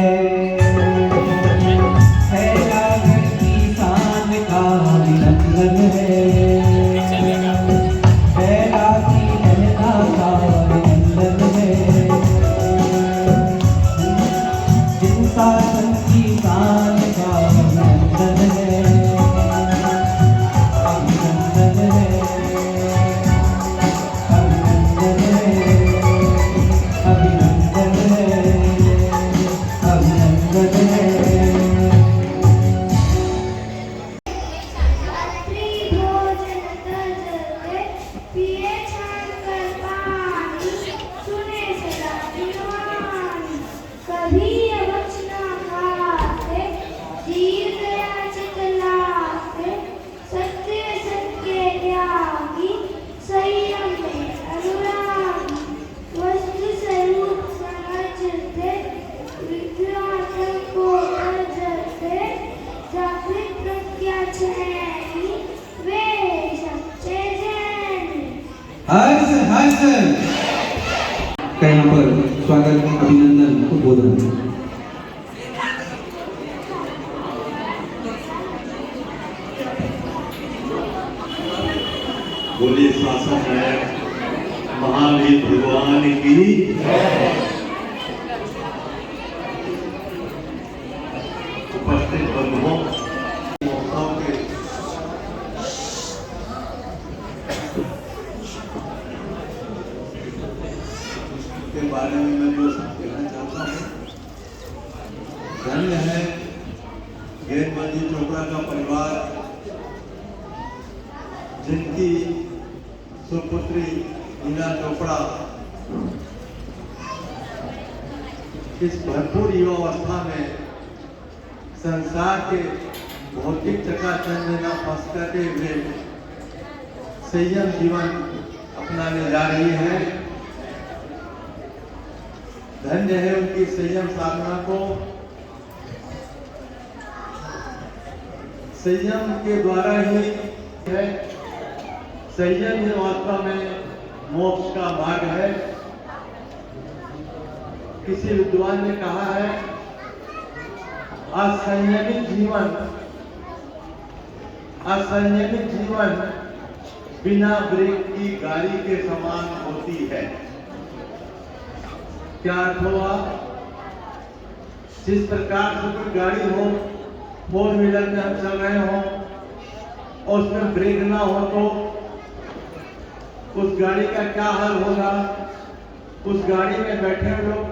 है जागर की शान का अभिनंदन है राखी लहरा का अभिनंदन है। जिन शासन की शान का अभिनंदन है, अभिनंदन है, अभिनंदन है, अभिनंदन है, अभिनंदन है। हर्ष का यहाँ पर स्वागत, अभिनंदन, उद्बोधन। बोलिए शासन है महावीर भगवान की। उपस्थित बंधुओं के बारे में मैं जो कहना चाहता हूँ, धन्य है गेंदबाजी चोपड़ा का परिवार, जिनकी सुपुत्री मीना चोपड़ा इस भरपूर युवावस्था में संसार के भौतिक चकाचौंध में न फंस करते हुए संयम जीवन अपनाने जा रही है। धन्य है उनकी संयम साधना को। संयम के द्वारा ही है, संयम ही वास्तव में मोक्ष का मार्ग है। किसी विद्वान ने कहा है, असंयमित जीवन बिना ब्रेक की गाड़ी के समान होती है। क्या अर्थ हुआ? जिस प्रकार से कोई गाड़ी हो, 4 व्हीलर में हम चल रहे हो और उसमें ब्रेक ना हो तो उस गाड़ी का क्या हाल होगा? उस गाड़ी में बैठे हुए लोग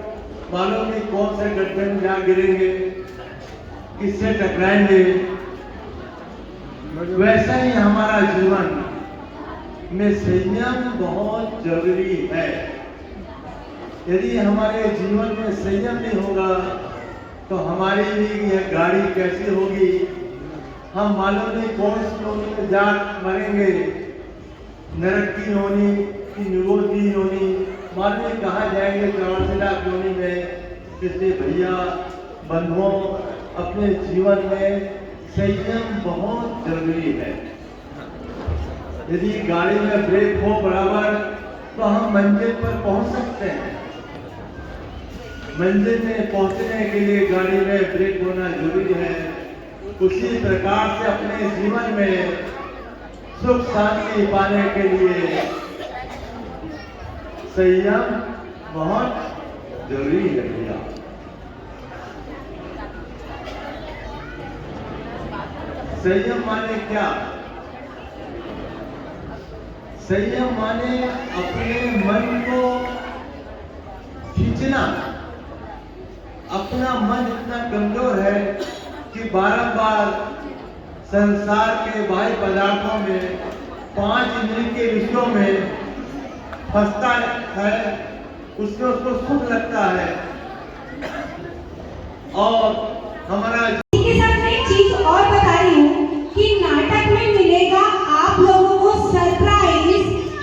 मालूम नहीं कौन से गड्ढे में जा गिरेंगे, किससे टकराएंगे। वैसा ही हमारा जीवन में संयम बहुत जरूरी है। यदि हमारे जीवन में संयम नहीं होगा तो हमारी भी यह गाड़ी कैसी होगी? हम मालूम नहीं कौन सी योनि में जा मरेंगे, नरक की योनि की निरोध की योनि, मालूम नहीं कहाँ जाएंगे 84 लाख योनि में। इसलिए भैया बंधुओं, अपने जीवन में संयम बहुत जरूरी है। यदि गाड़ी में ब्रेक हो बराबर तो हम मंजिल पर पहुंच सकते हैं। मंजिल में पहुंचने के लिए गाड़ी में ब्रेक होना जरूरी है। उसी प्रकार से अपने जीवन में सुख शांति पाने के लिए संयम बहुत जरूरी है भैया। संयम माने क्या? संयम माने अपने मन को खींचना। अपना मन इतना कमजोर है कि बारंबार संसार के बाह्य पदार्थों में 5 इंद्रिय के विषयों में फंसता है, उसमें उसको सुख लगता है। और हमारा के साथ मैं एक चीज और बता रही हूँ कि नाटक में मिलेगा आप लोगों को सरप्राइज,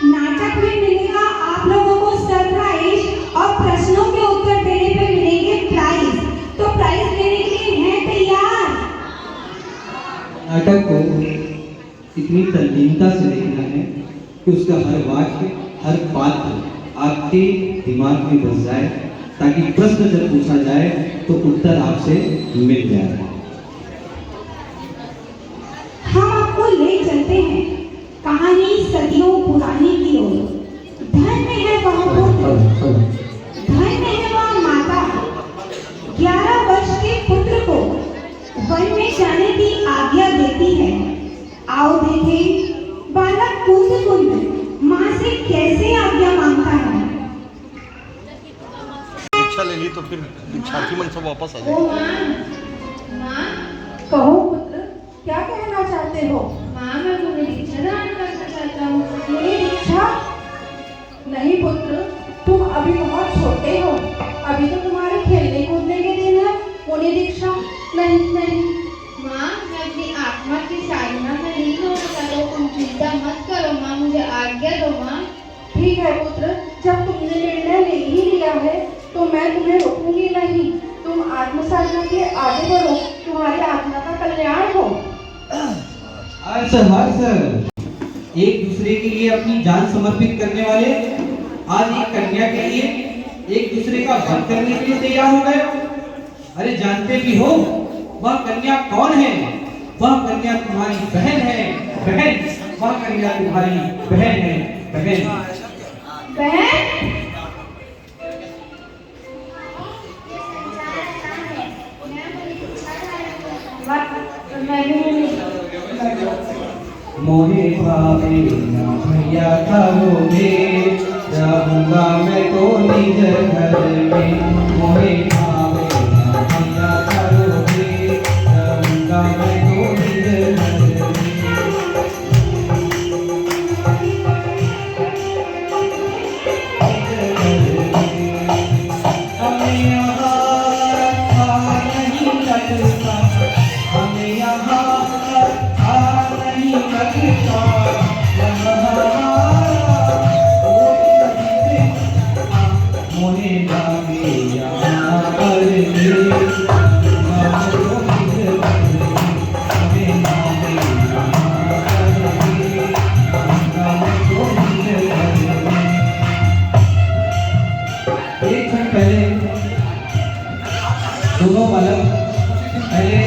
नाटक में मिलेगा आप लोगों को सरप्राइज और प्रश्नों के उत्तर देने पे मिलेंगे प्राइज। तो प्राइज देने के लिए हैं तैयार? नाटक को इतनी तल्लीनता से देखना है कि उसका हर वाक्य, हर पात्र आपके दिमाग में बस जाए ताकि प्रश्न जब पूछा जाए तो उत्तर आपसे मिल जाए। हम आपको ले चलते हैं कहानी सदियों पुरानी की ओर। धन्य है वह पुत्र, धन्य है वह माता, 11 वर्ष के पुत्र को वन में जाने की आज्ञा देती है। आओ देखें बालक कुंद कुंद माँ से कैसे आज्ञा मांगता है। दीक्षा ले ली तो फिर दीक्षार्थी मन सब वापस आ ओ जाए। माँ, कहो पुत्र, क्या कहना चाहते हो। माँ मैं तुम्हें दीक्षा दान करना चाहता हूँ। मुझे दीक्षा नहीं पुत्र, तुम अभी बहुत छोटे हो, अभी तो तुम्हारे खेलने कूदने के दिन है, उन्हें दीक्षा नहीं नहीं। माँ मैं अपनी आत्मा की साधना में लीन होना चाहता हूँ, तुम चिंता मत करो माँ, मुझे आज्ञा दो माँ। ठीक है पुत्र, जब तुमने निर्णय ले ही लिया है तो मैं तुम्हें रोकूंगी नहीं। तुम आत्म साधना के आगे बढ़ो, तुम्हारी आत्मा का कल्याण हो। हर्ष हर्ष, एक दूसरे के लिए अपनी जान समर्पित करने वाले आज एक कन्या के लिए एक दूसरे का वध करने के लिए तैयार हो गए। अरे जानते भी हो वह कन्या कौन है? वह कन्या तुम्हारी बहन है, बहन। वह कन्या तुम्हारी बहन है, बहन। बहन मोहे भावे ना भैया कहोगे, जाऊंगा मैं तो निज घर में। मोहे भावे ना भैया कहोगे, जाऊंगा मैं तो निज घर में। हमें यहाँ रखा नहीं लगता, हमें यहाँ नहीं लगता, मोहे भावे यहाँ पर एक क्षण पहले दोनों बालक पहले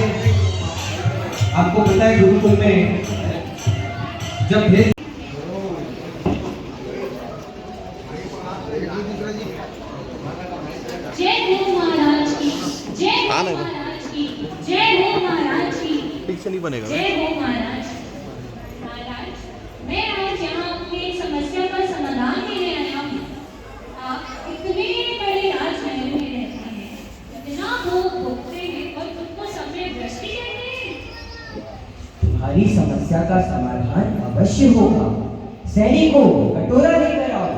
आपको पता है गुरुकुल में जब भेद जय हो महाराज की, जय हो महाराज की, जय हो महाराज की, ठीक से नहीं बनेगा। जय हो महाराज। महाराज मैं आज यहाँ अपनी समस्या का समाधान देने आया हूँ। आप इतने बड़े राजमहल में रहते हैं, इतना भोग भोगते हैं और खुद को सब में भ्रष्ट करते हैं। तुम्हारी समस्या का समाधान अवश्य होगा। सैनिकों कटोरा लेकर आओ।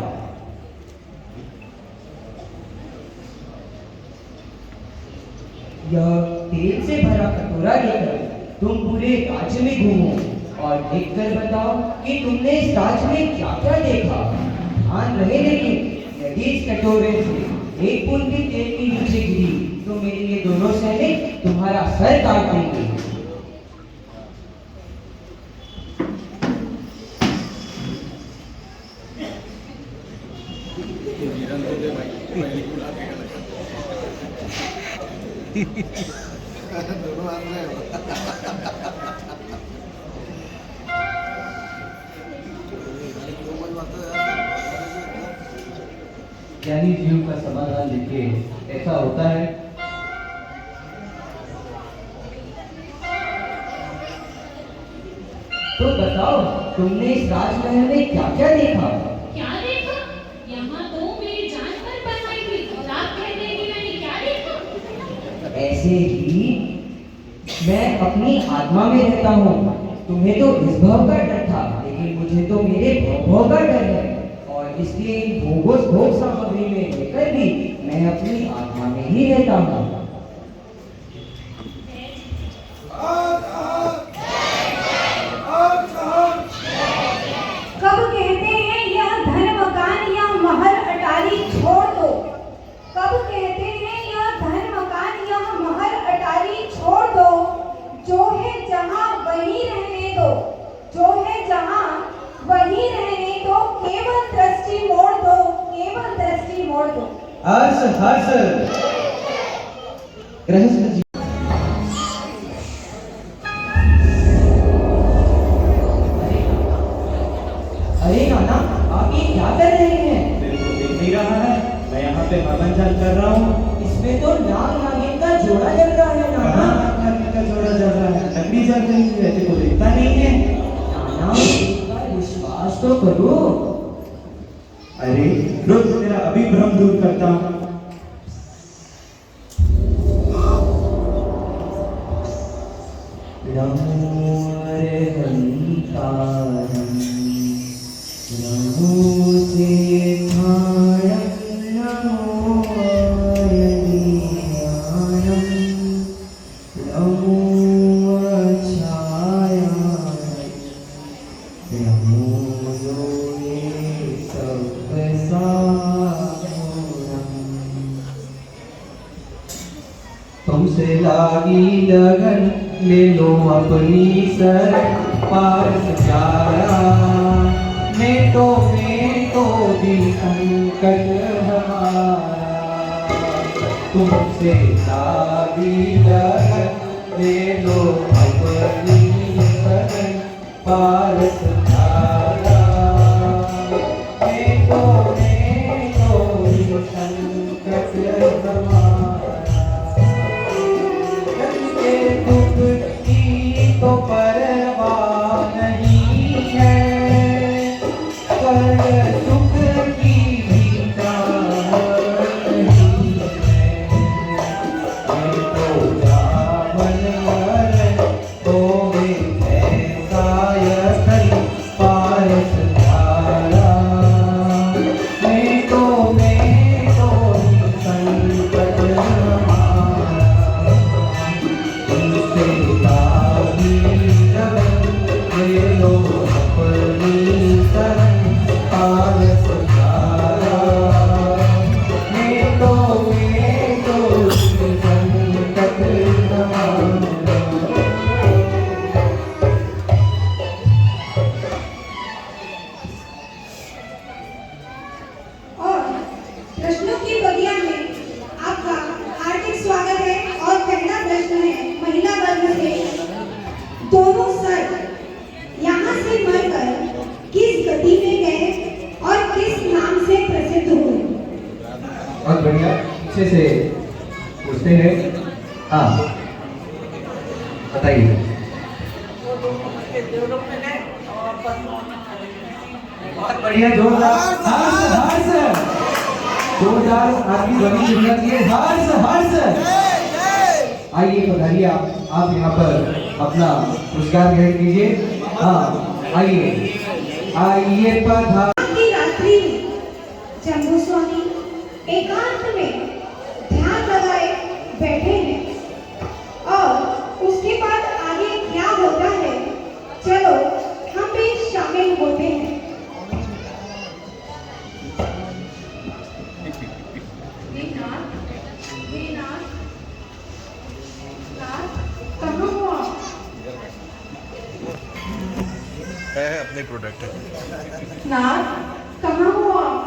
यह तेल से भरा कटोरा लेकर तुम पूरे राज्य में घूमो और देखकर बताओ कि तुमने इस राज्य में क्या क्या देखा। ध्यान रहे लेकिन यदि इस कटोरे से एक बूंद भी तेल के नीचे गिरी तो मेरे ये दोनों सैनिक तुम्हारा सर काट देंगे। ज्ञानी जीव का समाधान लिखिए, ऐसा होता है। तो बताओ तुमने इस राजमहल में क्या क्या देखा। क्या देखा? यहाँ तो मेरी जान पर बनाई हुई, और आप कहते हैं कि मैंने क्या देखा? ऐसे ही मैं अपनी आत्मा में रहता हूँ। तुम्हें तो इस भाव का डर था, लेकिन मुझे तो मेरे भव का डर है, और इसलिए इन भोग सामग्री में रहकर भी मैं अपनी आत्मा में ही रहता हूँ। कब कहते हैं यह धन मकान या महल अटारी छोड़ दो, कब कहते हैं यह धन मकान या महल अटारी छोड़ दो। जो है जहाँ वहीं रहने दो, जो है जहाँ वहीं रहने दो, केवल दृष्टि मोड़ दो, केवल दृष्टि मोड़ दो। हर्ष हर्ष, बार कहीं रहते को देखता नहीं है। नाना, एक बार विश्वास तो करो। अरे रुक, तेरा अभी भ्रम दूर करता हूँ। नमो अरहंतारं, नमो सिद्धारं, नमो अयनीयानं, नमो अच्छायाय, नमो योगे सब्बसाहुरं। तुमसे लागी लगन ले लो अपनी सर पारस प्यारा, मैं तो भी संकट हमारा। तुमसे लागी लगन ले लो अपनी सर पारस प्यारा, मैं तो भी संकट हमारा। दुख की तो परवाह नहीं है, पर सुख की भी चाहत नहीं है। मैं तो जावन मरण तो मैं ऐसा यतन पारस धारा, मैं तो संकट हमारा। तुमसे लागी लगन ले लो अपनी शरण पारस धारा, मैं तो संकट हमारा। और प्रश्नों की बगिया में आपका हार्दिक स्वागत है। और पहला प्रश्न है महिला वर्ग से। दोनों सर यहाँ से मरकर किस गति में गए और किस नाम से प्रसिद्ध हुए? बहुत बढ़िया, अच्छे से पूछते हैं। हाँ बताइए। बहुत बढ़िया, जोरदार हर्ष, जोरदार आपकी ध्वनि सुनना चाहिए। हर्ष आइए, पधारिए आप यहाँ पर अपना पुरस्कार ग्रहण कीजिए। हाँ आइए पधार। की रात्रि में जम्बू स्वामी एकांत में ध्यान लगाए बैठे हैं, और उसके बाद आगे क्या होता है, चलो हम भी शामिल होते हैं। कहाँ हो आप? है अपने प्रोडक्ट है। नाथ, कहाँ हो आप?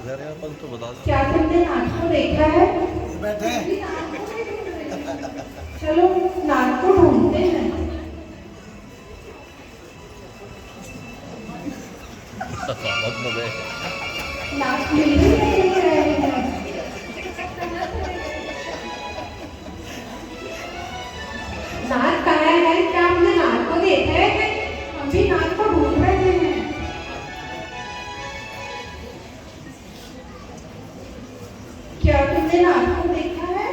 इधर यहाँ पर तो बता दो। क्या तुमने नाथ को देखा है? चलो नाथ को ढूंढते हैं। बहुत मजे। नाथ मिल ही नहीं रहे हैं। नाथ कहाँ है? क्या हमने नाथ को देखा है? हम भी नाथ को ढूंढ रहे हैं। क्या तुमने नाथ को देखा है?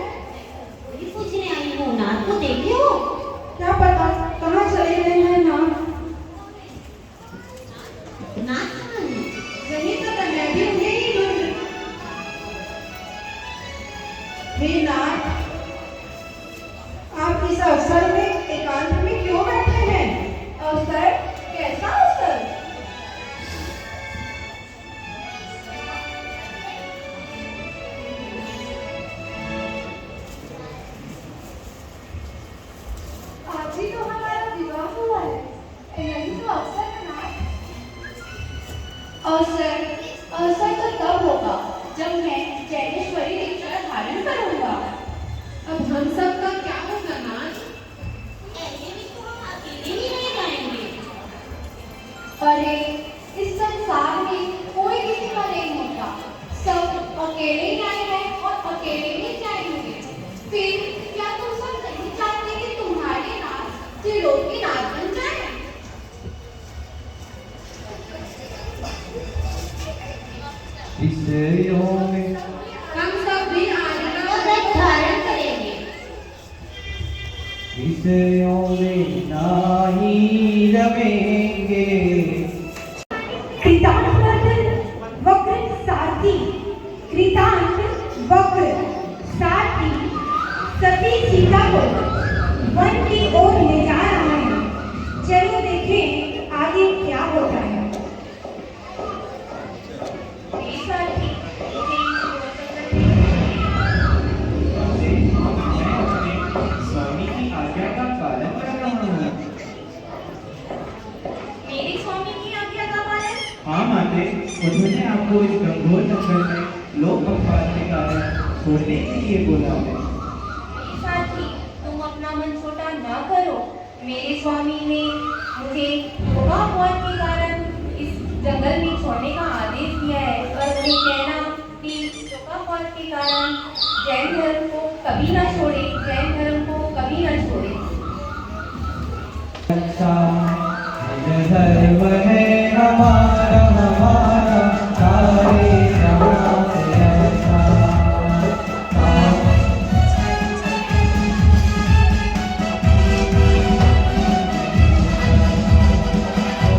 वही पूछने आई हूँ, नाथ को देखे हो? क्या पता कहाँ चले गए हैं नाथ? नाथ कहाँ है? नहीं पता, मैं भी उन्हें ही ढूंढ रही हूँ। हे नाथ, आप इस अवसर में एकांत में क्यों बैठे हैं? अवसर? कैसा अवसर? आज ही तो हमारा विवाह हुआ है, यही तो अवसर है नाथ। अवसर तो तब होगा जब मैं जैनेश्वरी दीक्षा धारण करूंगा। अब हम सब का क्या होगा नाथ? ऐसे में तो हम अकेले ही रह जाएंगे। अरे इस संसार में कोई किसी का नहीं होता, सब अकेले ही आए हैं और अकेले ही जाएंगे। फिर क्या तुम सब नहीं चाहते कि तुम्हारे नाथ चिरों के विषयों में नाही रमेंगे। कृतांत वक्र सारथी, कृतांत वक्र सारथी सती सीता को वन की ओर ले जा रहा है। चलो देखें आगे क्या होता है। स्वामी की आज्ञा का पालन कर रहा हूँ। मेरे स्वामी की आज्ञा का पालन? हाँ माते, उन्होंने आपको इस गंभीर जंगल में लोक अपवाद के कारण छोड़ने के लिए बोला है। साथी, तुम अपना मन छोटा ना करो। मेरे स्वामी ने मुझे लोकापवाद के कारण इस जंगल में छोड़ने का आदेश दिया है और उन्हें कहना कि लोकापवाद के कारण जैन धर्म को कभी ना छोड़े, जैन धर्म को कभी ना छोड़े। धर्म है हमारा हमारा सारे समाज ऐसा।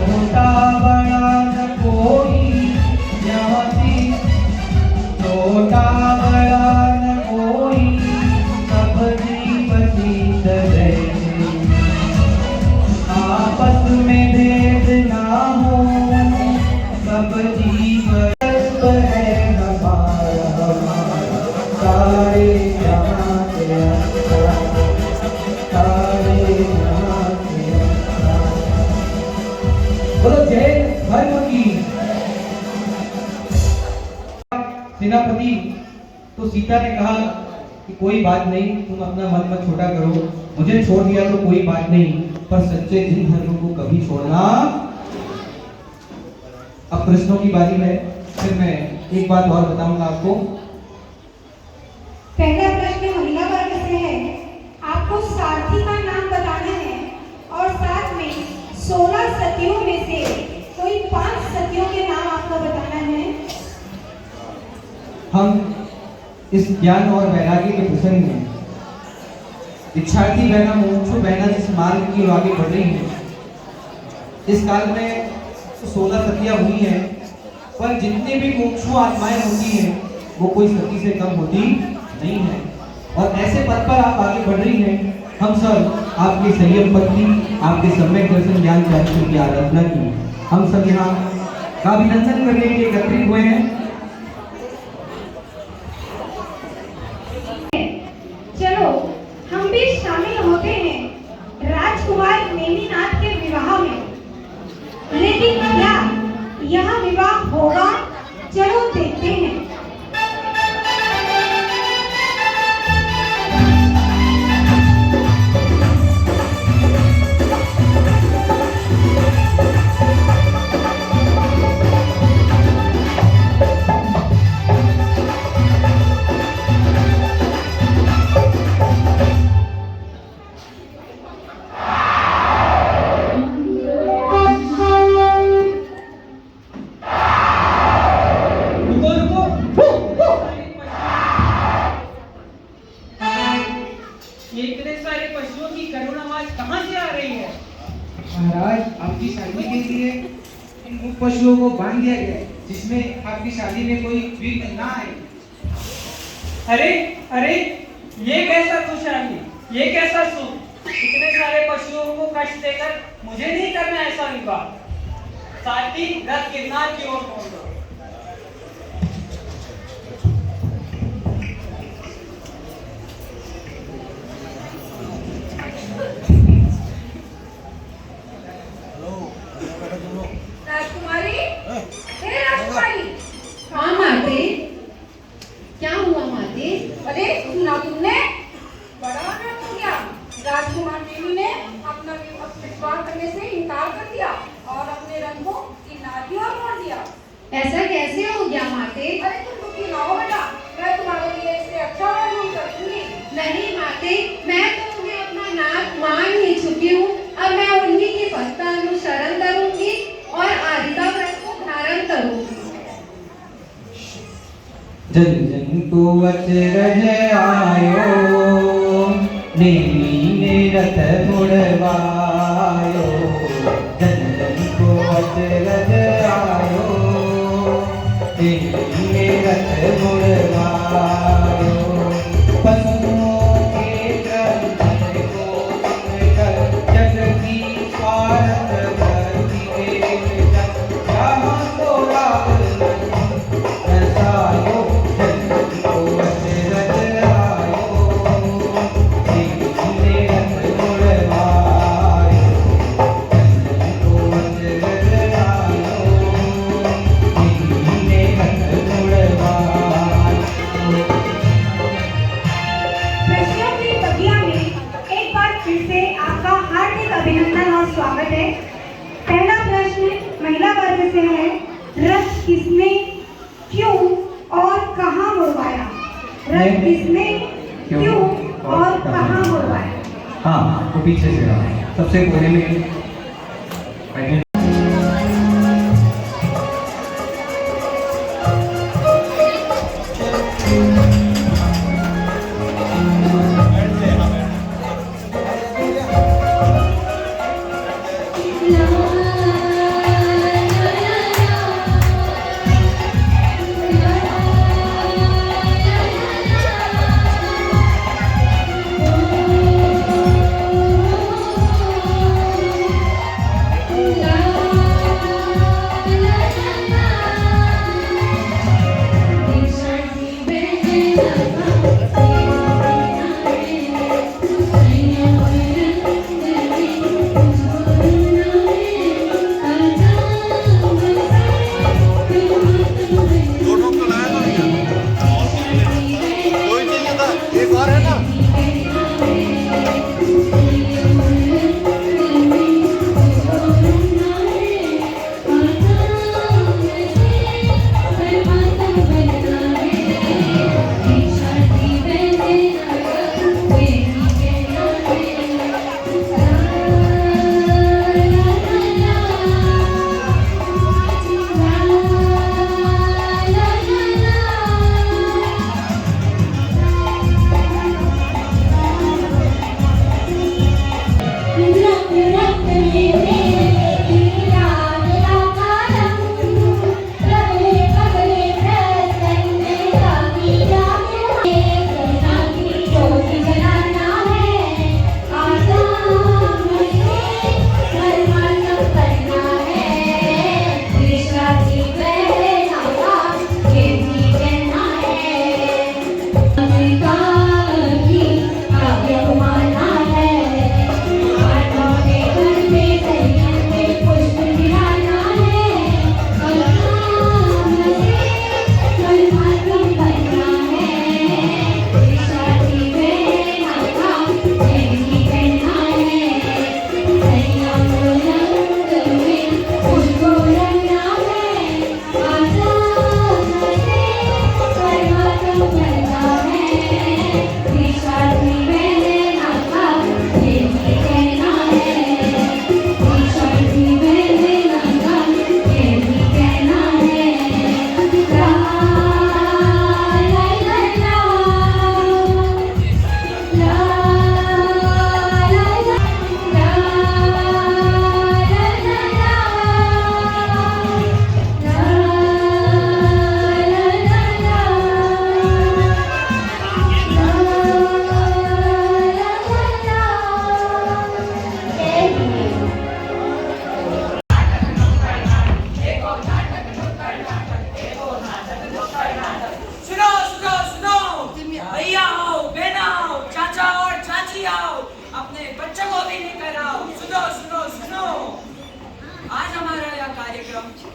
छोटा बड़ा न कोई यहाँ छोटा बड़ा न कोई, सब जीव शीत रहते। आपस में भेद ना हो, सब जीव एक है हमारा हमारा सारे जहां से अच्छा, सारे जहां से अच्छा। बोलो जय धर्म की। सेनापति तो सीता ने कहा कि कोई बात नहीं, तुम अपना मन मत छोटा करो, मुझे छोड़ दिया तो कोई बात नहीं, पर सच्चे जिन धर्म को कभी छोड़ना। अब प्रश्नों की बारी है। फिर मैं एक बात और बताऊंगा आपको। पहला प्रश्न महिला वर्ग से है। आपको सारथी का नाम बताना है और साथ में 16 सतियों में से कोई 5 सतियों के नाम आपको बताना है। हम इस ज्ञान और वैराग्य के प्रसंग में इच्छार्थी बहना मोक्षु बहना जिस मार्ग की ओर आगे बढ़ रही है, इस काल में 16 सतियां हुई हैं, पर जितने भी मोक्षु आत्माएं होती हैं वो कोई सती से कम होती नहीं है। और ऐसे पद पर आप आगे बढ़ रही हैं। हम सब आपके संयम पद की, आपके सम्यक दर्शन ज्ञान चरित्र की आराधना की हम सब यहाँ का अभिनंदन करने के लिए एकत्रित हुए हैं। चलो हम भी शामिल होते हैं राजकुमार नेमिनाथ के विवाह में। लेकिन क्या यह विवाह होगा? चलो देखते हैं। महाराज, आपकी शादी के लिए इन मूक पशुओं को बांध दिया गया है, जिसमें आपकी शादी में कोई विघ्न ना आए। अरे अरे, ये कैसा खुशहाली, ये कैसा सुख। इतने सारे पशुओं को कष्ट देकर मुझे नहीं करना ऐसा विवाह। साथी रथ गिरनार की ओर मोड़ दो। राजकुमारी, हे राजकुमारी। हाँ माते, क्या हुआ माते? अरे सुना तुमने? बड़ा अनर्थ हो गया। राजकुमार देवी ने अपना विवाह करने से इनकार कर दिया और अपने रंग को किनार की ओर मोड़ दिया। ऐसा कैसे हो गया माते? अरे तुम दुखी ना हो बेटा, मैं तुम्हारे लिए इससे अच्छा ढूंढ कर दूंगी। नहीं माते, मैं तो उन्हें अपना नाक मान ही चुकी हूँ। अब मैं उन्हीं की पथ का अनुसरण करूंगी और आदिता व्रत को धारण करूंगी। जन जन को अचरज आयो, नेमी ने रथ मुड़वायो, जन जन को अचरज आयो। तेरी में रथ मुड़वायो, पशुओं के क्रंदन को सुनकर जग की स्वार्थ भक्ति देख जब जहाँ को रावण रसायो, जन जन को अचरज आयो। तेरी में रथ मुड़वायो, जन जन को अचरज आयो। तेरी में रथ मुड़वायो। प्रश्नों की बगिया में एक बार फिर से आपका हार्दिक अभिनंदन और स्वागत है। पहला प्रश्न महिला वर्ग से है, रथ किसने, क्यों और कहाँ मुड़वाया? रथ किसने, क्यों और कहाँ मुड़वाया? हाँ, वो पीछे से रहा, सबसे कोने में बैठे। दोनों को लाया ना कोई चाहिए था, एक और है ना।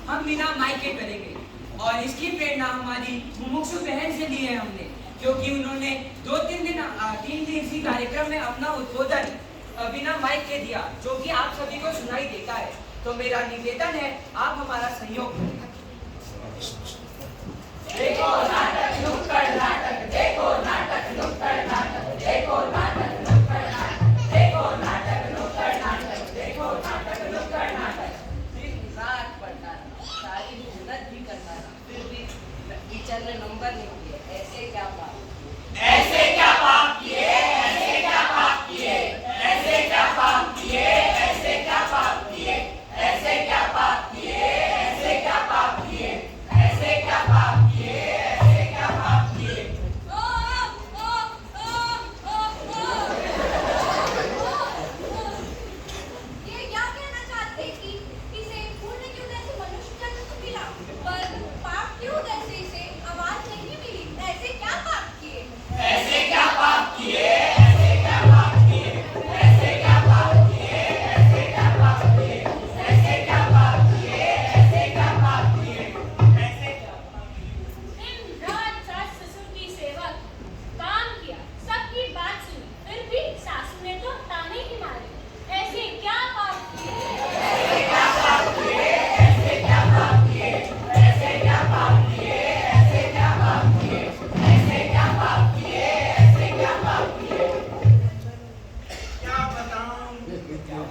हम बिना माइक के करेंगे और इसकी प्रेरणा हमारी मुमुक्षु बहन से ली है हमने, क्योंकि उन्होंने 3 दिवसीय कार्यक्रम में अपना उद्बोधन बिना माइक के दिया, जो कि आप सभी को सुनाई देता है। तो मेरा निवेदन है, आप हमारा सहयोग करें। देखो नाटक नुक्कड़ नाटक, देखो नाटक नुक्कड़ नाटक, देखो नाटक नुक्कड़ नाटक, देखो नाटक नुक्कड़ नाटक, देखो नाटक नुक्कड़ नाटक। दिन रात पढ़ना, सारी मेहनत भी करना, फिर भी टीचर ने नंबर नहीं दिए। ऐसे क्या पाप, ऐसे क्या पाप किए, ऐसे क्या पाप किए,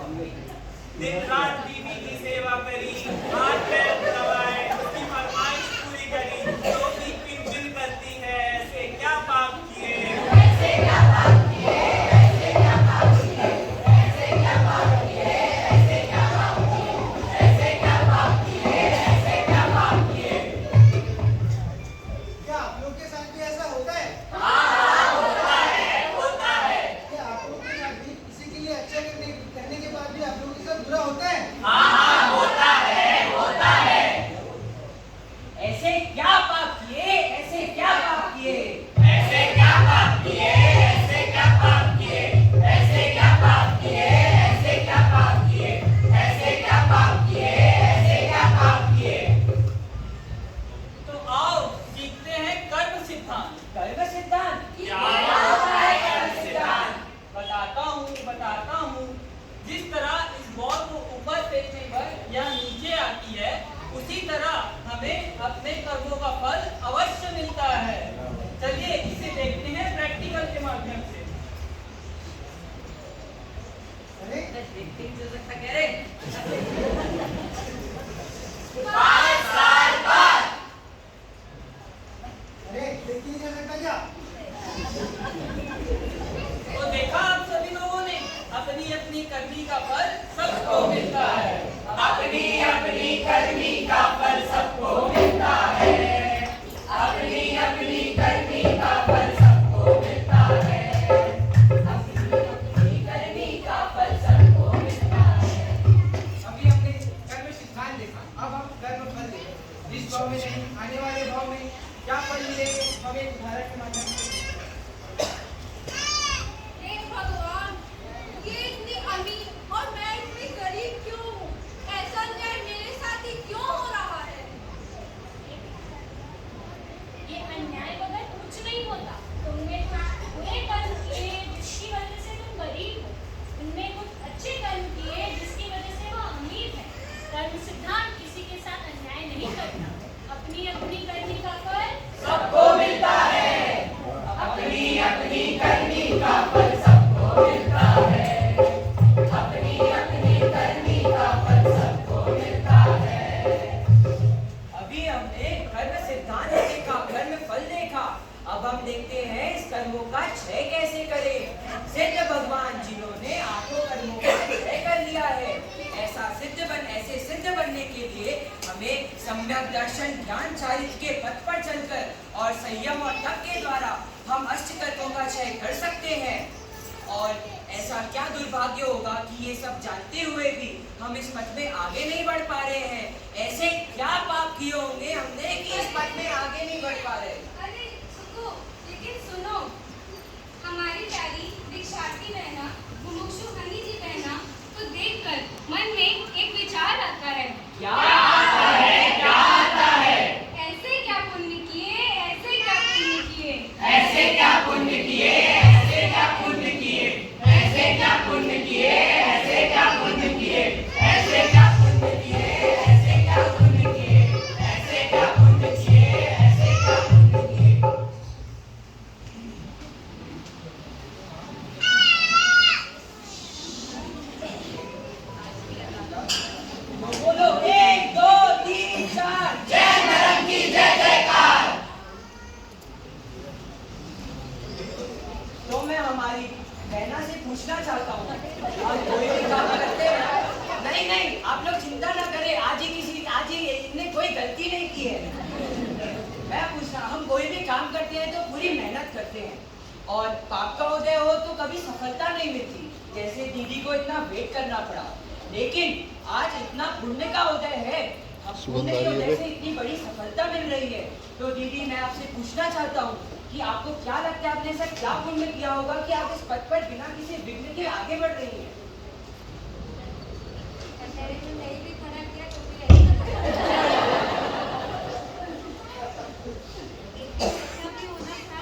दिन रात बीवी की सेवा करी, हाथ पैर दबाए, उसकी फरमाइश पूरी करी, जो भी पिन पिन करती है, ऐसे क्या पाप किए, ऐसे क्या पाप किए, ऐसे क्या पाप किए, ऐसे क्या पाप किए, ऐसे क्या पाप किए, ऐसे क्या पाप किए, ऐसे क्या पाप किए। क्या आप लोग के साथ भी ऐसा होता है? हाँ, होता है, होता है। क्या आप लोग के साथ भी किसी के लिए अच्छा करने के बाद भी आप लोगों के साथ बुरा होता है? हाँ, होता है, होता है। ऐसे क्या पाप किए, ऐसे क्या पाप किए, ऐसे क्या पाप किए, ऐसे क्या पाप किए, ऐसे क्या पाप किए, ऐसे क्या पाप किए, ऐसे क्या पाप किए, ऐसे क्या पाप किए। तो आओ सीखते हैं कर्म सिद्धांत। कर्म सिद्धांत क्या होता है कर्म सिद्धांत? बताता हूँ। जिस तरह इस बॉल को ऊपर फेंकने पर यह नीचे आती है, उसी तरह हमें अपने कर्मों का फल अवश्य मिलता है। चलिए इसे देखते हैं प्रैक्टिकल के माध्यम से। अरे 5 साल बाद अरे देख नहीं जा सकता क्या? तो देखा आप सभी लोगों ने, अपनी अपनी करनी का फल सबको मिलता है। अपनी अपनी करनी का फल सबको मिलता है, अपनी अपनी करनी का फल सबको मिलता है, अपनी अपनी करनी का फल सबको मिलता है। अभी हमने कर्म सिद्धांत देखा, अब हम कर्म फल देखें। इस भाव में नहीं, आने वाले भाव में क्या फल मिलेंगे, हम एक उदाहरण के माध्यम से हे भगवान, ये इतनी अमीर और मैं इतनी गरीब क्यों हूँ? ऐसा अन्याय मेरे साथ ही क्यों हो रहा है? ये अन्याय बगैर कुछ नहीं होता। तुमने कुछ बुरे कर्म किए जिसकी वजह से तुम गरीब हो, तुमने कुछ अच्छे कर्म किए जिसकी वजह से वो अमीर है। कर्म सिद्धांत किसी के साथ अन्याय नहीं करता। अपनी अपनी करनी का फल सबको मिलता है, अपनी अपनी करनी का फल सबको मिलता है, अपनी अपनी करनी का फल सबको मिलता है। अभी हमने कर्म सिद्धांत देखा, कर्म फल देखा। अब हम देखते हैं इस कर्मों का क्षय कैसे करें। सिद्ध भगवान जिन्होंने आठों कर्मों का क्षय कर लिया है, ऐसे सिद्ध बनने के लिए हमें सम्यक दर्शन ज्ञान चारित्र के पथ पर चलकर और संयम और तप के द्वारा हम अष्ट कर्मों का क्षय कर सकते हैं। और ऐसा क्या दुर्भाग्य होगा कि ये सब जानते हुए भी हम इस पथ में आगे नहीं बढ़ पा रहे हैं। ऐसे क्या पाप किए होंगे हमने कि इस पथ में आगे नहीं बढ़ पा रहे। अरे सुको, लेकिन सुनो, हमारी प्यारी दीक्षार्थी बहना मुमुक्षु हनी जी बहना को देखकर मन में एक विचार आता है। क्या आता है, क्या आता है? ऐसे क्या पुण्य किए, ऐसे क्या पुण्य किए, ऐसे क्या पुण्य किए, ऐसे क्या पुण्य किए, ऐसे क्या पुण्य किए, ऐसे क्या पुण्य किए, ऐसे क्या पुण्य किए, ऐसे क्या पुण्य किए, ऐसे क्या पुण्य किए, ऐसे क्या पुण्य किए। बोलो 1 2 3 4 जय धर्म की जय जयकार। तो मैं हमारी बहना से पूछना चाहता हूँ, आप कोई भी काम करते हैं? नहीं, आप लोग चिंता ना करें, आज ही इनने कोई गलती नहीं की है। मैं पूछना, हम कोई भी काम करते हैं तो पूरी मेहनत करते हैं और पाप का उदय हो तो कभी सफलता नहीं मिलती। जैसे दीदी को इतना वेट करना पड़ा, लेकिन आज इतना पुण्य का उदय है, पुण्य की वजह से इतनी बड़ी सफलता मिल रही है। तो दीदी मैं आपसे पूछना चाहता हूँ कि आपको क्या लगता है, आपने ऐसा क्या पुण्य किया होगा कि आप इस पथ पर बिना किसी विघ्न के आगे बढ़ रही हैं? नहीं भी खड़ा किया तो भी यही होना था।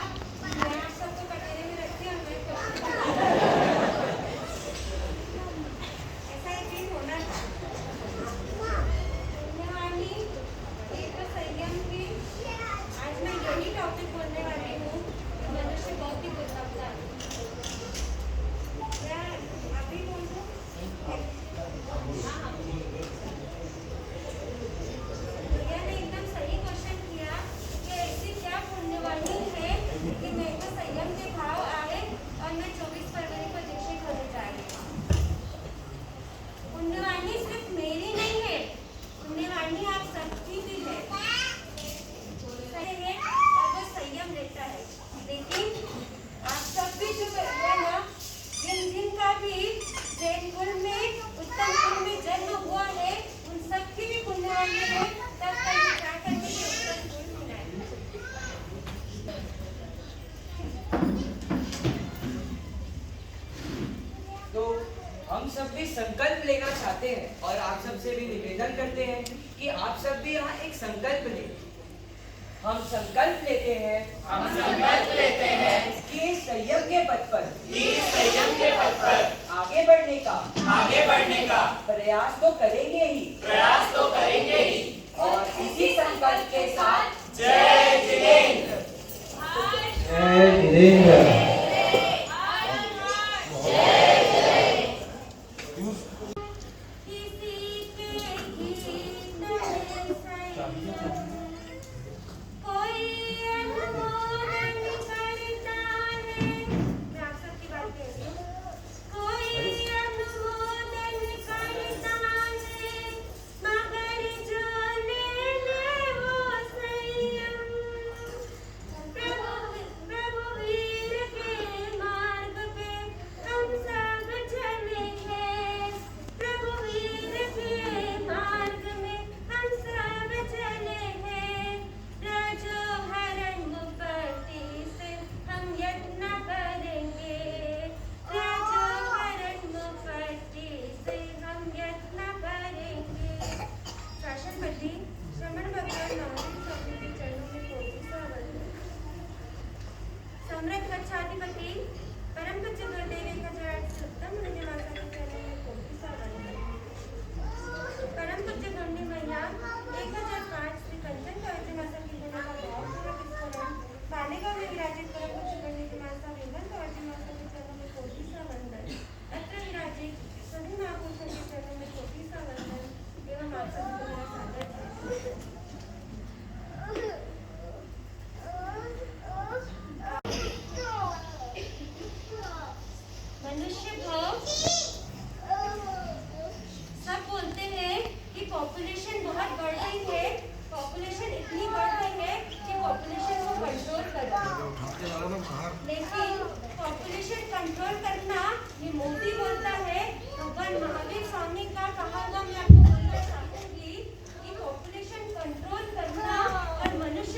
मैं आप सबको कटोरे में रखती हूँ, ऐसा ही दिन होना था। पुण्यवानी, ये तो संयम की। आज मैं यही टॉपिक बोलने वाली हूँ। मनुष्य बहुत ही दुर्लभ था। मैं अभी हम सब भी संकल्प लेना चाहते हैं और आप सबसे भी निवेदन करते हैं कि आप सब भी यहाँ एक संकल्प लें। हम संकल्प लेते हैं कि संयम के पथ पर आगे बढ़ने का प्रयास तो करेंगे ही और इसी संकल्प के साथ जय जितेंद्र। जय जितेंद्र। सम्राट गच्छाधिपति परम पूज्य गुरुदेव उत्तम परम पूज्य गंडी महिला 1005 श्री कंचन कवची माता की का भाव बालेगांव में विराजित परम पूज्य गंडी की माता विमल कवची माता के चरणों में कोटि सा वंदन। अत्र विराजित सभी महापुरुषों के चरणों में कोटि सा वंदन एवं आप सभी को मेरा सादर है। मनुष्य भाव सब बोलते हैं कि पॉपुलेशन बहुत बढ़ रही है, पॉपुलेशन इतनी बढ़ रही है कि पॉपुलेशन को कंट्रोल करो। लेकिन पॉपुलेशन कंट्रोल करना ये मोदी बोलता है। भगवान महावीर स्वामी का कहा हुआ मैं आपको बोलना चाहूंगी कि पॉपुलेशन कंट्रोल करना और मनुष्य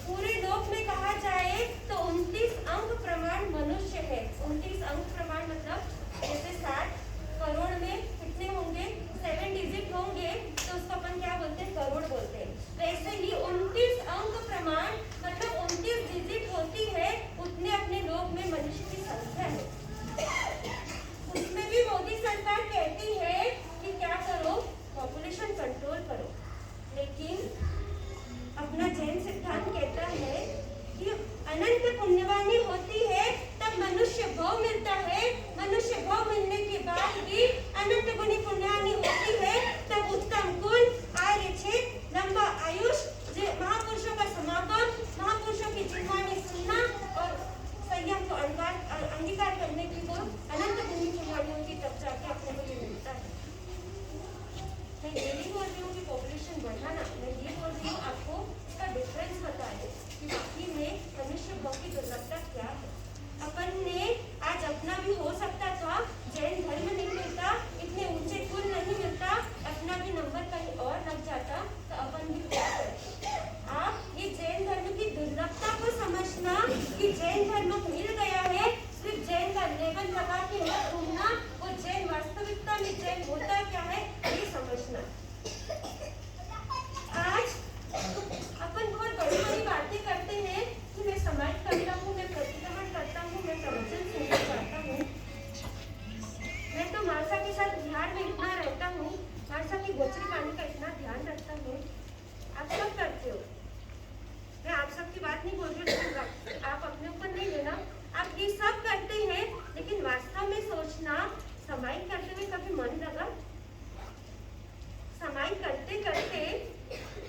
पूरे लोक में कहा जाए तो 29 अंक प्रमाण मनुष्य है। 29 अंक प्रमाण मतलब जैसे 60 करोड़ में कितने होंगे 7 डिजिट होंगे तो उसको अपन क्या बोलते हैं करोड़ बोलते हैं। वैसे ही 29 अंक प्रमाण मतलब 29 डिजिट होती है उतने अपने लोक में मनुष्य की संख्या है। उसमें भी मोदी सरकार कहती है कि क्या करो पॉपुलेशन कंट्रोल करो। लेकिन अपना जैन सिद्धांत कहता है कि अनंत पुण्यवानी होती है तब मनुष्य भाव मिलता है। मनुष्य भाव मिलने के बाद भी अनंत गुणी पुण्यवानी होती है तब उत्तम गुण आर्य क्षेत्र लंबा आयुष महापुरुषों का समागम महापुरुषों की जीवनी सुनना और संयम को अंगीकार करने की वो अनंत गुणी पुण्यवानियों की तब जाके अपने को ये मिलता है। मैं ये नहीं बोल रही हूँ कि पॉपुलेशन बढ़ाना, मैं ये बोल रही हूँ आपको इसका डिफरेंस बता दें कि बाकी में मनुष्य भाव की दुर्लभता क्या है। अपन ने आज अपना भी हो सकता था, जैन धर्म नहीं मिलता, इतने ऊंचे कुल नहीं मिलता, अपना भी नंबर कहीं और लग जाता तो अपन भी क्या करते। आप ये जैन धर्म की दुर्लभता को समझना कि जैन धर्म मिल गया है, सिर्फ जैन का लेबल लगा के मत घूमना, वो जैन वास्तविकता में जैन होता क्या है ये समझना। आज अपन बहुत बड़ी बड़ी बातें करते हैं कि मैं समाज करता हूँ, मैं प्रतिक्रमण करता हूँ, मैं प्रवचन सुनना चाहता हूँ, मैं तो मानसा के साथ बिहार में इतना रहता हूँ, मानसा की गोचरी पानी का इतना ध्यान रखता हूँ। आप सब करते हो, मैं आप सबकी बात नहीं बोल रही हूँ, आप अपने ऊपर नहीं लेना, आप ये सब करते हैं। लेकिन वास्तव में सोचना समाई करते हुए कभी मन लगा? समाई करते करते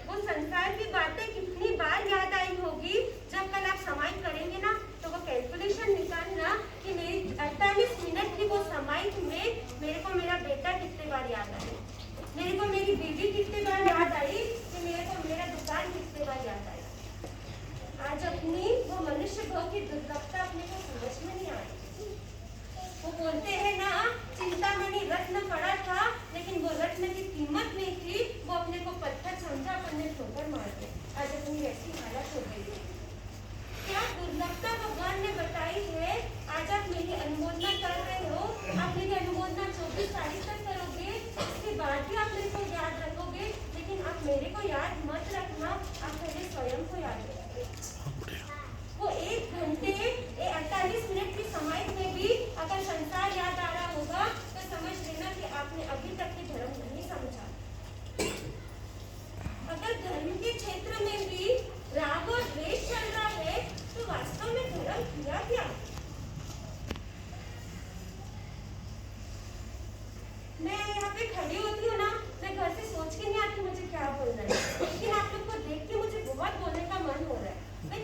वो संसार की बातें कितनी बार याद आई होगी। जब कल आप समाई करेंगे ना तो वो कैलकुलेशन निकालना कि मेरी 48 मिनट की वो समाई में मेरे को मेरा बेटा कितने बार याद आई, मेरे को मेरी बीवी कितने बार याद आई, कि मेरे को मेरा दुकान कितने बार याद आई। आज अपनी वो मनुष्य भाव की दुर्लभता अपने को समझ में नहीं आई। वो बोलते हैं ना चिंतामणि रत्न पड़ा था लेकिन वो रत्न की कीमत नहीं थी, वो अपने को पत्थर समझा, अपने ठोकर मार दे। आज अपनी ऐसी हालत हो गई है। क्या दुर्लभता भगवान ने बताई है। आज आप मेरी अनुमोदना कर रहे हो, आप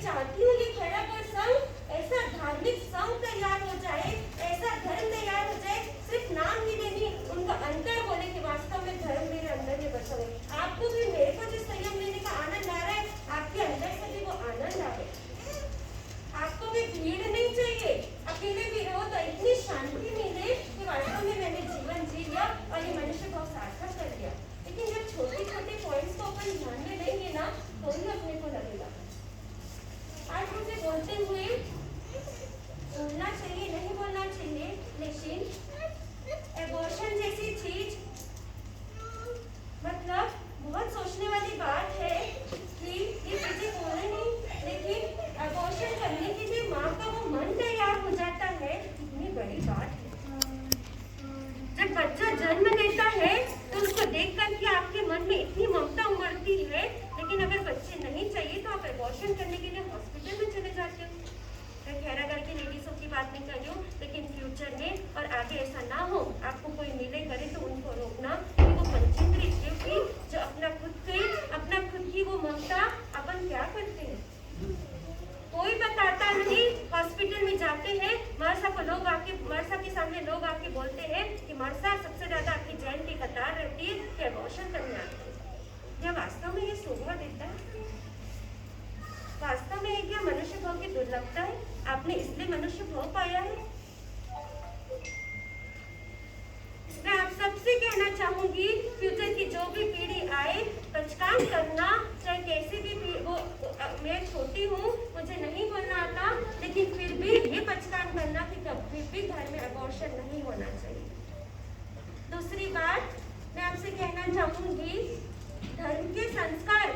चाहती हूँ कि खैरागढ़ संघ ऐसा धार्मिक संघ तैयार हो जाए, ऐसा धर्म तैयार हो जाए, सिर्फ नाम ही नहीं, उनका अंतर बोले कि वास्तव में धर्म मेरे अंदर में बसा है। आपको भी मेरे को जो संयम लेने का आनंद आ रहा है, आपके अंदर से भी वो आनंद आए। आपको भी भीड़ नहीं चाहिए, अकेले भी रहो तो इतनी शांति मिले कि वास्तव में मैंने जीवन जी लिया और ये मनुष्य बहुत सार्थक कर दिया। लेकिन जब छोटे छोटे पॉइंट्स को अपन ध्यान में लेंगे ना, तो ही अपने को लगेगा। आज मुझे बोलते हुए बोलना चाहिए, नहीं बोलना चाहिए, लेकिन एबॉर्शन जैसी चीज मतलब बहुत सोचने वाली बात है कि ये चीजें हो रही, लेकिन एबॉर्शन करने के लिए माँ का वो मन तैयार हो जाता है, कितनी बड़ी बात है। जब बच्चा जन्म लेता है तो उसको देख करके आपके मन में इतनी ममता उमड़ती है, लेकिन अगर बच्चे नहीं चाहिए तो आप एबॉर्शन करने के लिए हॉस्पिटल में चले जाते हो। मैं खैरागढ़ की लेडीजों की बात नहीं कर रही हूँ, लेकिन फ्यूचर में और आगे ऐसा ना हो, आपको कोई मिले करे तो उनको रोकना कि वो पंचेंद्रिय, क्योंकि जो अपना खुद की वो ममता अपन क्या करते हैं, कोई बताता नहीं। हॉस्पिटल में जाते हैं, मरसा के सामने लोग आके बोलते हैं कि मरसा सबसे ज्यादा आपकी जैन की कतार रहती है कि एबॉर्शन करने आते हैं। क्या वास्तव में ये शोभा देता है? वास्तव में ये क्या मनुष्य भाव की दुर्लभता है? आपने इसलिए मनुष्य भाव पाया है? मैं आप सबसे कहना चाहूंगी, फ्यूचर की जो भी पीढ़ी आए, पचकान करना, चाहे कैसे भी वो मैं छोटी हूँ, मुझे नहीं बोलना आता, लेकिन फिर भी ये पचकान करना कि कभी भी घर में एबॉर्शन नहीं होना चाहिए। दूसरी बात मैं आपसे कहना चाहूंगी, धर्म के संस्कार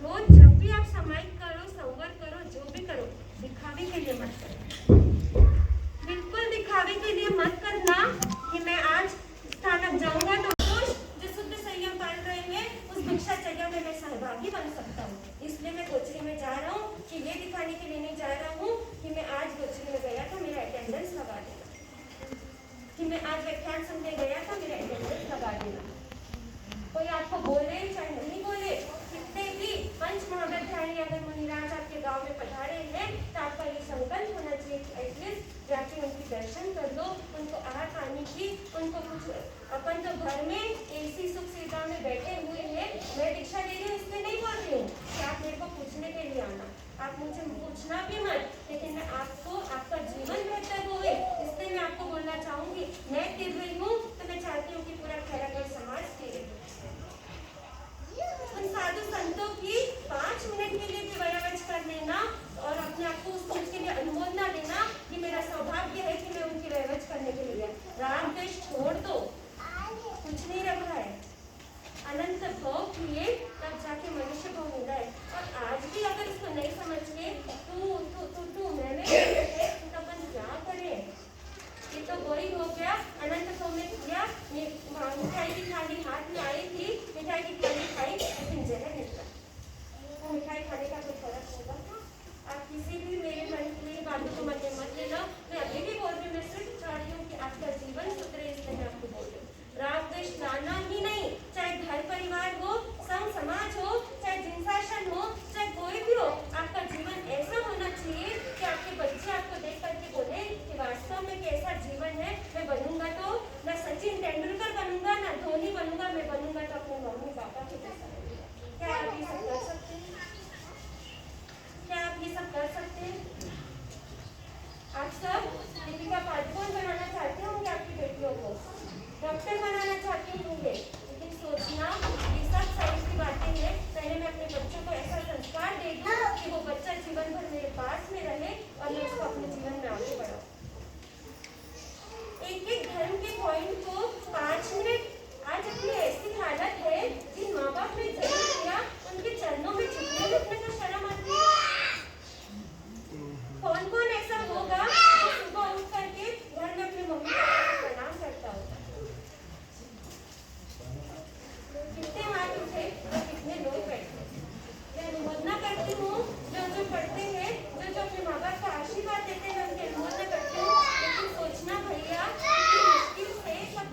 रोज जब भी आप समाहित करो, संवर करो, जो भी करो, दिखावे के लिए मत करो। बिल्कुल दिखावे के लिए मत करना कि मैं आज स्थानक जाऊंगा तो जो शुद्ध संयम पाल रहे हैं उस भिक्षाचर्या में मैं सहभागी बन सकता हूँ। इसलिए मैं गोचरी में जा रहा हूँ कि ये दिखाने के लिए नहीं जा रहा हूँ कि मैं आज गोचरी में गया था, मेरा अटेंडेंस लगा देना, कि मैं आज व्याख्यान सुनने गया था, मेरा अटेंडेंस लगा देना। कोई आपको बोले चाहे नहीं बोले, कितने भी पंच महाविद्यालय अगर मुनिराज आपके गांव में पधारे हैं तो आपका ये संकल्प होना चाहिए कि एटलीस्ट जाके उनकी दर्शन कर लो, उनको आहार पानी की, उनको कुछ, अपन तो घर में ऐसी सुख सुविधा में बैठे हुए हैं। मैं दीक्षा ले रही हूँ इसलिए नहीं बोल रही हूँ कि आप मेरे को पूछने के लिए आना, आप मुझे पूछना भी मत, लेकिन मैं आपको आपका जीवन बेहतर होवे इसलिए मैं आपको बोलना चाहूंगी। मैं तिर रही हूँ तो मैं चाहती हूँ कि पूरा खैरागढ़ समाज तिरे। उन साधु संतों की 5 मिनट के लिए भी वयावच कर लेना और अपने आप को उस चीज के लिए अनुमोदना देना कि मेरा सौभाग्य है कि मैं उनकी वयावच करने के लिए। राग द्वेष छोड़ दो, कुछ नहीं रखा है, अनंत भोग किए तब जाके मनुष्य को मिला है। और आज भी अगर इसको नहीं समझ के तू मैंने तो अपन क्या करें? ये तो वही हो गया, अनंत भोग में किया, मिठाई की थाली हाथ में आई थी, मिठाई की थाली खाई, लेकिन जहर निकला। वो मिठाई खाने का कोई फर्क होगा? आप किसी भी मेरे मन की मेरी बातों को मत लेना। मैं अभी भी बोल रही हूँ, मैं सिर्फ चाह रही हूँ कि आपका जीवन सुधरे, इसलिए मैं आपको बोल रही हूँ। राग द्वेष लाना ही नहीं, चाहे घर परिवार हो, संघ समाज हो, चाहे जिनशासन हो, चाहे कोई भी हो, आपका जीवन ऐसा होना चाहिए कि आपके बच्चे आपको देख करके बोले कि वास्तव में कैसा जीवन है। मैं बनूंगा तो ना सचिन तेंदुलकर बनूंगा, ना धोनी बनूंगा, मैं बनूंगा तो अपने मम्मी पापा के जैसा। क्या आप ये सब कर सकते हैं? क्या आप ये सब कर सकते हैं? आप सब दीपिका पादुकोण बनाना चाहते होंगे, आपकी बेटियों को डॉक्टर बनाना चाहते होंगे, लेकिन सोचना ये सब साइंस की बातें हैं। पहले मैं अपने बच्चों को ऐसा संस्कार दे दूं कि वो बच्चा जीवन भर मेरे पास में रहे और मैं उसको अपने जीवन में आगे बढ़ाऊं। एक एक धर्म के पॉइंट को 5 मिनट, आज अपनी ऐसी हालत है जिन माँ बाप ने जन्म दिया उनके चरणों में झुकने उठने का शर्म आती है। कौन कौन ऐसा होगा जो सुबह उठ करके घर में अपने मम्मी पापा को प्रणाम करता होगा? कितने हाथ उठे और कितने लोग बैठे? मैं अनुमोदना करती हूँ जो पढ़ते हैं, जो अपने माँ बाप का आशीर्वाद देते हैं, मैं उनकी अनुमोदना करती हूँ। लेकिन सोचना भैया कि मुश्किल से सब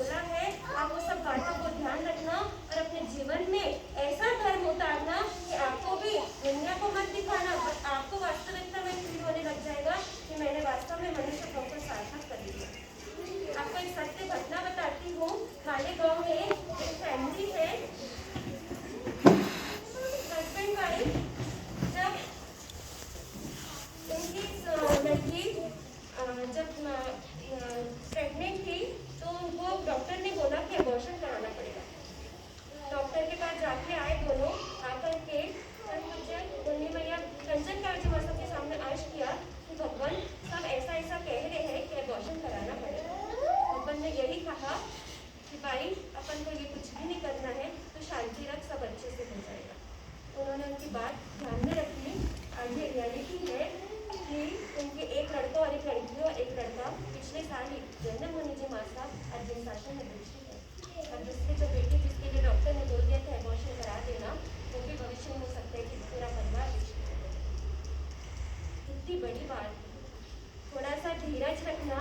बोला है आप वो सब बातों को ध्यान रखना और अपने जीवन में ऐसा धर्म उतारना कि आपको भी दुनिया को मत दिखाना, आपको वास्तविकता में फील होने लग जाएगा कि मैंने वास्तव में मनुष्य भाव को सार्थक कर लिया। आपको एक सत्य घटना बताती हूँ। हमारे गाँव में एक फैमिली है, हस्बैंड वाइफ। जब उनकी लड़की जब प्रेग्नेंट थी तो उनको डॉक्टर ने बोला कि अबॉर्शन कराना पड़ेगा। डॉक्टर के पास जाके आए दोनों, आकर के मुन्नी मैया कंचन काजी माता के सामने अर्ज किया कि भगवान सब ऐसा ऐसा कह रहे हैं कि अबॉर्शन कराना पड़ेगा। भगवान ने यही कहा कि भाई अपन को ये कुछ भी नहीं करना है, तो शांति रख, सब अच्छे से हो जाएगा। उन्होंने उनकी बात ध्यान में रखी। आज ये रियलिटी है कि उनके एक लड़का और एक लड़की और एक लड़का पिछले साल ही जन्म होने जी मासा आज जिन शासन में बेटी है। और दूसरी जो बेटी जिसके लिए डॉक्टर ने बोल दिया था अबॉर्शन करा देना, वो भी भविष्य में हो सकता है कि पूरा परिवार इतनी बड़ी बात। थोड़ा सा धीरज रखना,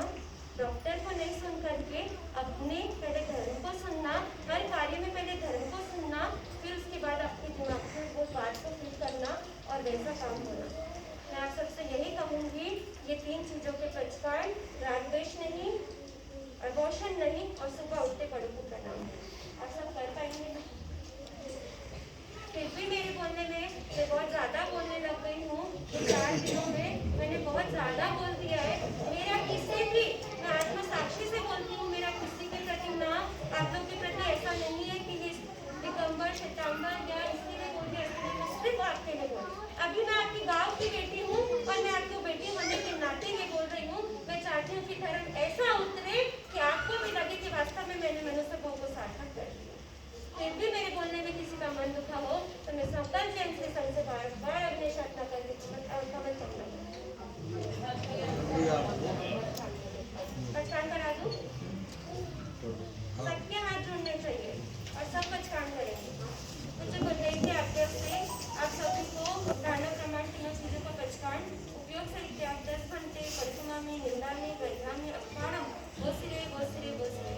डॉक्टर को नहीं सुन करके अपने पहले धर्म को सुनना, हर कार्य में पहले धर्म को सुनना, फिर उसके बाद अपने दिमाग से वो बात को फिल करना और वैसा काम होना। मैं आप सबसे यही कहूँगी, ये 3 चीज़ों के पचकान, राग द्वेष नहीं, अबॉर्शन नहीं और सुबह उठते बड़ों को प्रणाम। आप सब कर पाएंगे ना? फिर भी मेरे बोलने में मैं बहुत ज़्यादा बोलने लग गई हूँ। 4 दिनों में मैंने बहुत ज़्यादा बोल दिया है। मेरा किसी भी, मैं आत्मा साक्षी से बोलती हूँ, मेरा किसी के प्रति ना आप लोग के प्रति ऐसा नहीं है कि ये दिगंबर शतांबर या इसलिए बोल दिया, सिर्फ आपके लिए बोल। अभी मैं आपकी गाँव की बेटी हूँ और मैं आपको बेटी होने के नाते ये बोल रही हूँ। मैं चाहती हूँ कि धर्म ऐसा उतरे कि आपको भी लगे कि वास्तव में मैंने मनुष्य भाव को सार्थक कर दिया। फिर भी मेरे बोलने में किसी का मन दुखा हो तो मैं संकल्प जैन से सबसे बार अपने साधना करके कमल करना पहचान करा दूँ। सबके हाथ जोड़ने चाहिए और सब पहचान करेंगे। मुझे गुरुदेव के आज्ञा से आप सभी को दाना प्रमाण 3 चीज़ों का पहचान उपयोग से त्याग 10 घंटे परिक्रमा में, निंदा में, गरिमा में, अपमानम, वो सिरे वो सिरे वो सिरे।